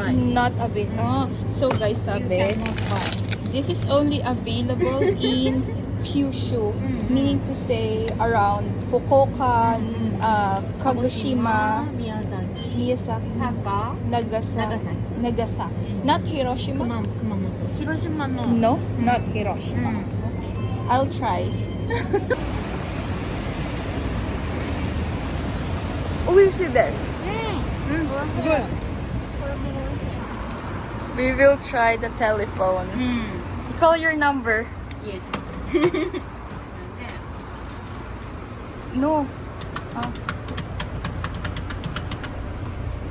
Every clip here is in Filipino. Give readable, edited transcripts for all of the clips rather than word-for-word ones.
Not available. So guys, sabi, this is only available in Kyushu, meaning to say around Fukuoka, Kagoshima, Miyazaki, Nagasaki. Not Hiroshima? No, not Hiroshima. I'll try. We'll see this. Good. We will try the telephone. Call your number. Yes. No.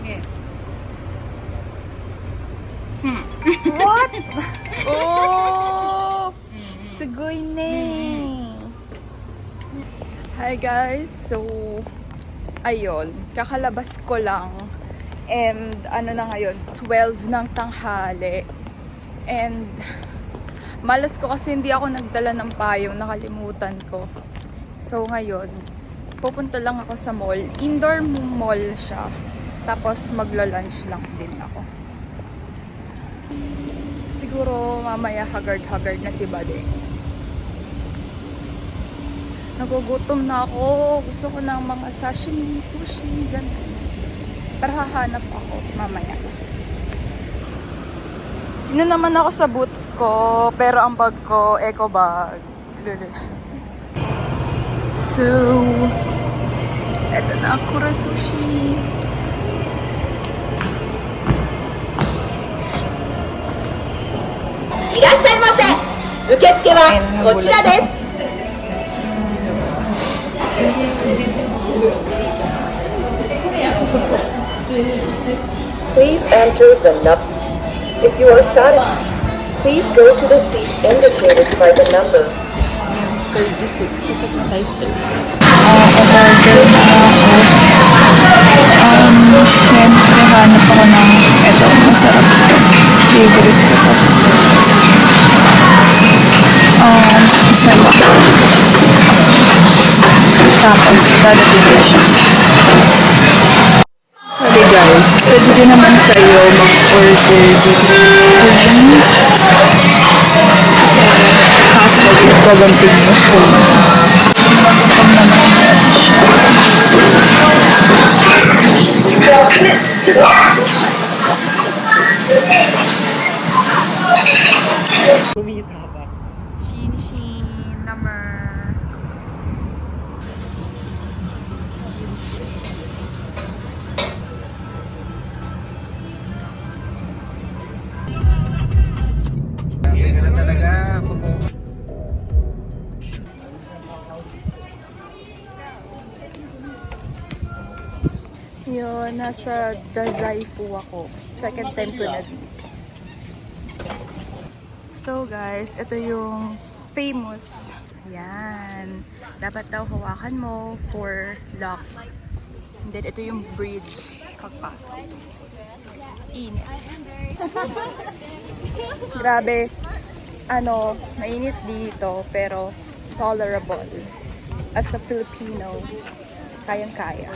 Yeah. What? Oh! Sugoi ne. Hi guys. So, ayun. Kakalabas ko lang. And ano na ngayon, 12 ng tanghali. And malas ko kasi hindi ako nagdala ng payong, nakalimutan ko. So ngayon, pupunta lang ako sa mall. Indoor mall siya. Tapos magla-lunch lang din ako. Siguro mamaya haggard na si Bade. Nagugutom na ako. Gusto ko ng mga sashimi, sushi, ganun. Para hahanap ako mamaya. Sino naman ako sa boots ko, pero ang bag ko, eco bag. So, eto na, Kura Sushi. Irashaimase! 受付はこちらです。 Please enter the number. If you are satisfied, please go to the seat indicated by the number. 36. Sikat na tayo sa 36. Order na ako. Siyempre, hanap ako ng ito. Masarap ito. Favorite ko to. Sayo. Tapos, dadating ko siya. Sabi guys, pwede din naman kayo mag-order dito sa screen. Kasi hassle yung gagantin mo phone. Magutom naman yan siya. Kumita pa. Shin number. Yun, nasa Dazaifu ako. Second time ko na dito. So guys, ito yung famous. Yan. Dapat daw hawakan mo for luck. And then ito yung bridge pagpasok. Init. Grabe. Mainit dito pero tolerable. As a Filipino, kayang-kaya.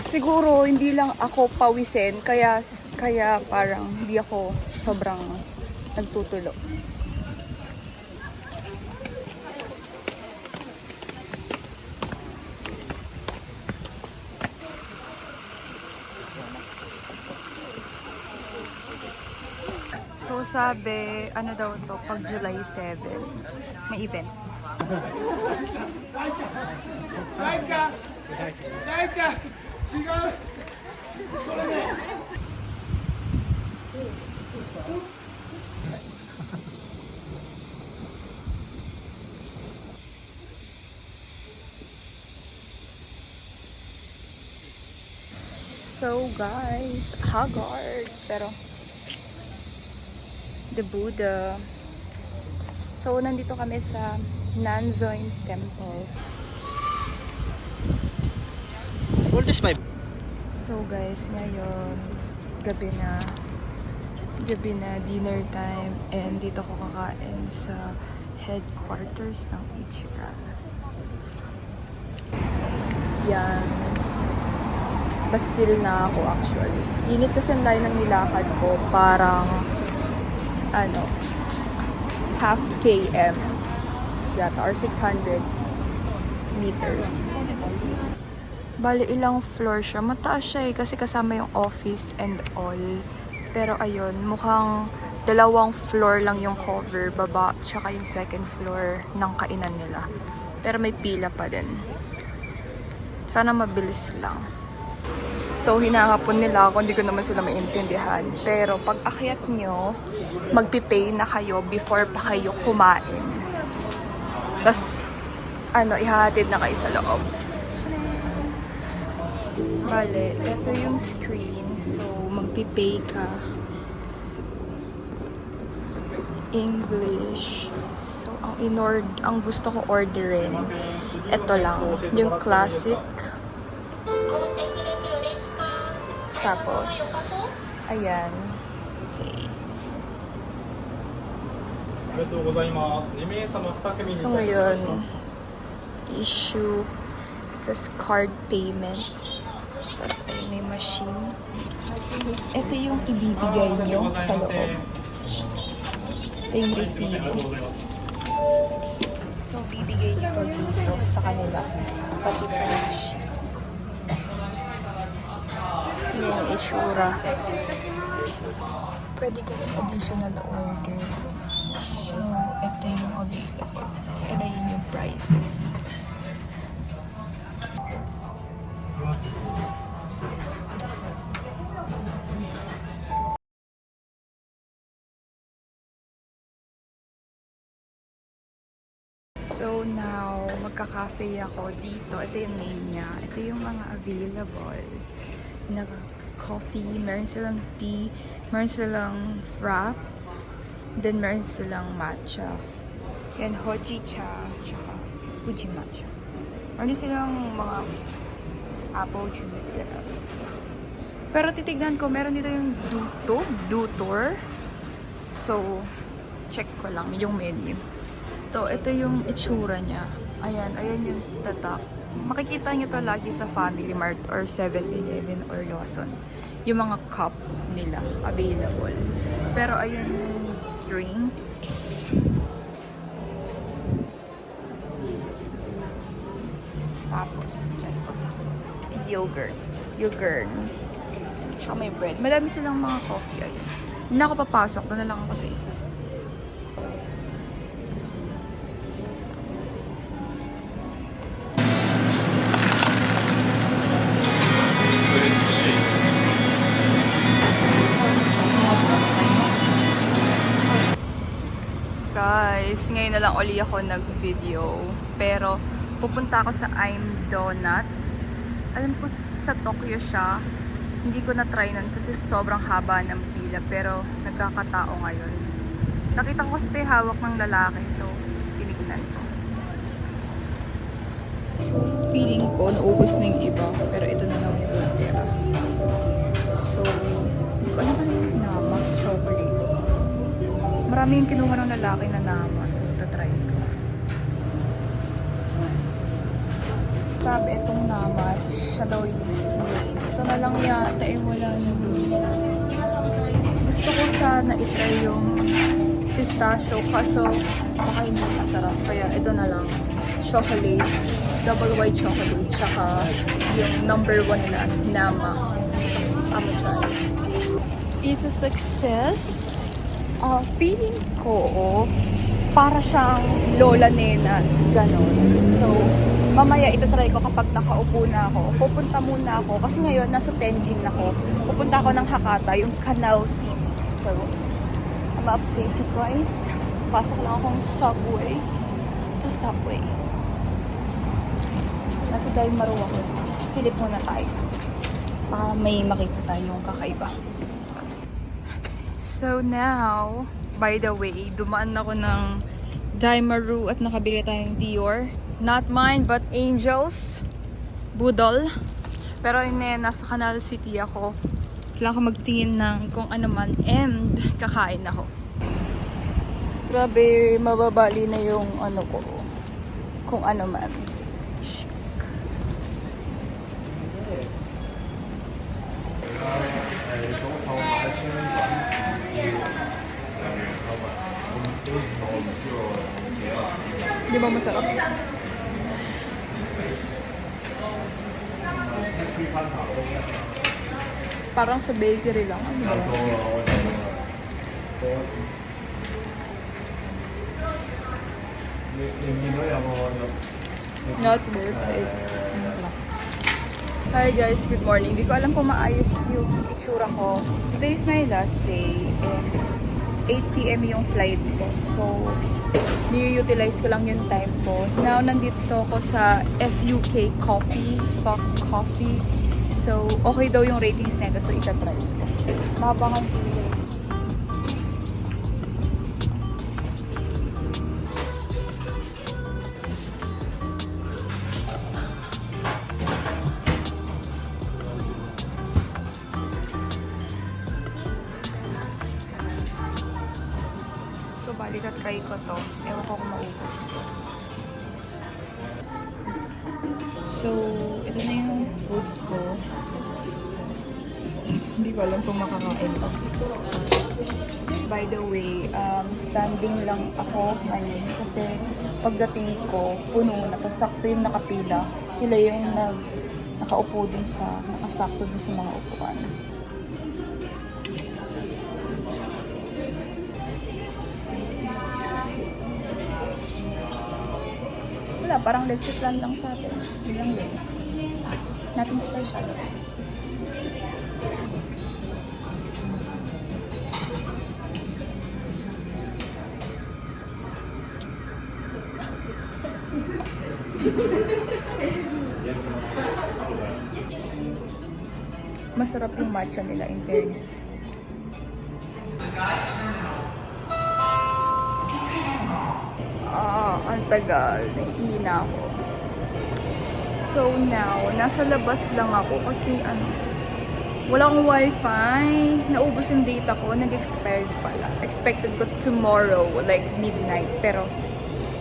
Siguro hindi lang ako pawisin kaya parang hindi ako sobrang nagtutulo. So sabi, ano daw to pag July 7, may event. So guys, haggard pero the Buddha. So nandito kami sa Nanzoin Temple. Voltage 5. So guys, ngayon gabi na dinner time and dito ko kakain sa headquarters ng Ichira. Yan. Bastille na ako actually. Init kasi ang layo ng nilakad ko. Parang, half km. Yata, or 600 meters. Bali, ilang floor siya. Mataas siya kasi kasama yung office and all. Pero ayun, mukhang 2 floor lang yung cover, baba, tsaka yung second floor ng kainan nila. Pero may pila pa din. Sana mabilis lang. So, hinahapon nila ako, hindi ko naman sila maintindihan. Pero pag akyat nyo, magpipay na kayo before pa kayo kumain. Tapos, ihahatid na kayo sa loob. Bale, ito yung screen. So, magpipay ka. So, English. So, ang gusto ko orderin, ito lang. Yung classic. Tapos, ayan. So, ngayon, issue. Tapos, card payment. Tapos, ayun, may machine. Tapos, ito yung ibibigay nyo sa loob. Ito yung receipt. So, bibigay nyo ko dito sa kanila. Pati ito yung machine. Yan yung itsura. Pwede kayong additional order. So, ito yung available. Ito yung prices. So now, magka-cafe ako dito. Ito yung name niya. Ito yung mga available na coffee. Meron silang tea. Meron silang frap. Then meron silang matcha. Yan, hojicha. Tsaka uji matcha. Meron silang mga apple juice. Gano'n. Pero titignan ko, meron dito yung dutor. So, check ko lang yung menu. Ito yung itsura niya. Ayan yung tatak. Makikita niyo to lagi sa Family Mart or 7-Eleven or Lawson. Yung mga cup nila available. Pero ayan yung drinks. Tapos, ito. Yogurt. Tsaka may bread. Madami silang mga coffee. Ayun. Hindi na ako papasok. Doon na lang ako sa isa. Guys, ngayon na lang uli ako nag-video. Pero, pupunta ako sa I'm Donut. Alam ko sa Tokyo siya. Hindi ko na-try nun kasi sobrang haba ng pila. Pero, nagkakatao ngayon. Nakita ko kasi ito yung hawak ng lalaki. So, tinignan ko. Feeling ko, naubos na yung iba. Pero ito na lang yung natira. So, hindi ko alam ano yung nama. Chocolate. Marami yung kinuha ng lalaki na nama. So, try ko. Sabi, itong nama, siya daw yung main. Ito na lang yata, wala na doon. Gusto ko sana itry yung pistachio, kaso baka hindi masarap. Kaya ito na lang. Chocolate, double white chocolate, tsaka yung number 1 nila, nama. Amo try. Is a success. Feeling ko, para siyang Lola Nenas, gano'n. So, mamaya itatry ko kapag nakaupo na ako. Pupunta muna ako, kasi ngayon nasa Tenjin ako. Pupunta ako ng Hakata, yung Canal City. So, ma-update you guys. Pasok lang akong subway. Ito subway. Nasa Daimaru ako. Silip muna tayo. Baka may makita tayong kakaiba. So now, by the way, dumaan ako ng Daimaru at nakabili tayong Dior. Not mine, but Angel's Budol. Pero yun nasa Canal City ako. Kailangan ko magtingin ng kung ano man and kakain ako. Grabe, mababali na yung ano ko. Kung ano man. Di ba masarap? Parang sa bakery lang. Ano ba? Not worth it. Masarap. Hi guys, good morning. Hindi ko alam kung maayos yung itsura ko. Today is my last day and 8 p.m. yung flight ko. So, ni-utilize ko lang yung time ko. Now, nandito ako sa FUK Coffee. Fuck Coffee. So, okay daw yung ratings nito. So, itatry ko. Mahabangan ko yun. So, bali try ko to. Ewan ko kung maubos ko. So, ito na yung food ko. Hindi ko alam kung makakain ko. By the way, standing lang ako ngayon kasi pagdating ko, puno na. Tapos sakto yung nakapila. Sila yung nakaupo dun sa, nakasakto dun sa mga upuan. Wala, parang let's plan lang sa atin. Silang yun. Nothing special. Masarap yung matcha nila, in fairness. Ang tagal. Naiihina ako. So now, nasa labas lang ako kasi wala akong wifi. Naubos yung data ko. Nag-expired pala. Expected ko tomorrow, like midnight. Pero,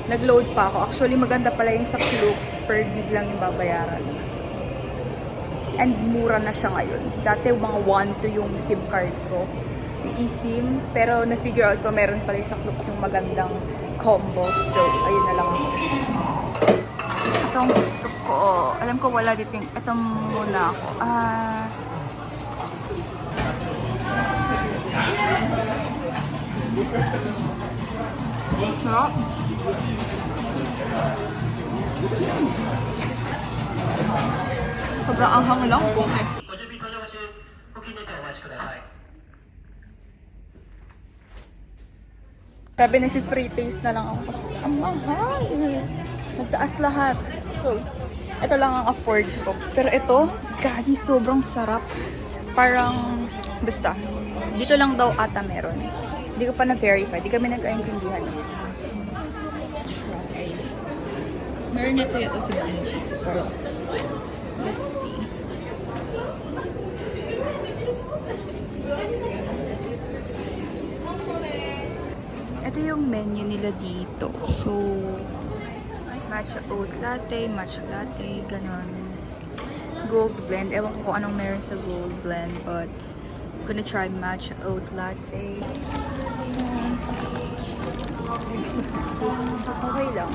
nag-load pa ako. Actually, maganda pala yung sa Klook. Per gig lang yung babayaran. So, and mura na siya ngayon. Dati mga 1-2 yung SIM card ko. Yung eSIM. Pero na-figure out ko meron pala yung sa Klook yung magandang combo. So, ayun na lang ako. Ito ang gusto ko. Alam ko wala dito yung... Ito muna ako. Sarap. Sobrang anghang lang po. Grabe, nag-free taste na lang ako kasi ang mahal. Nagtaas lahat. So, ito lang ang afford ko. Pero ito, gagi, sobrang sarap. Parang, basta, dito lang daw ata meron. Hindi ko pa na-verify. Hindi kami nagkaintindihan. Meron ito yata sa Bunchies. Pero, let's see. Ito yung menu nila dito. So, matcha oat latte, matcha latte, ganon. Gold blend. Ewan ko kung anong meron sa gold blend, but I'm gonna try matcha oat latte. Okay lang.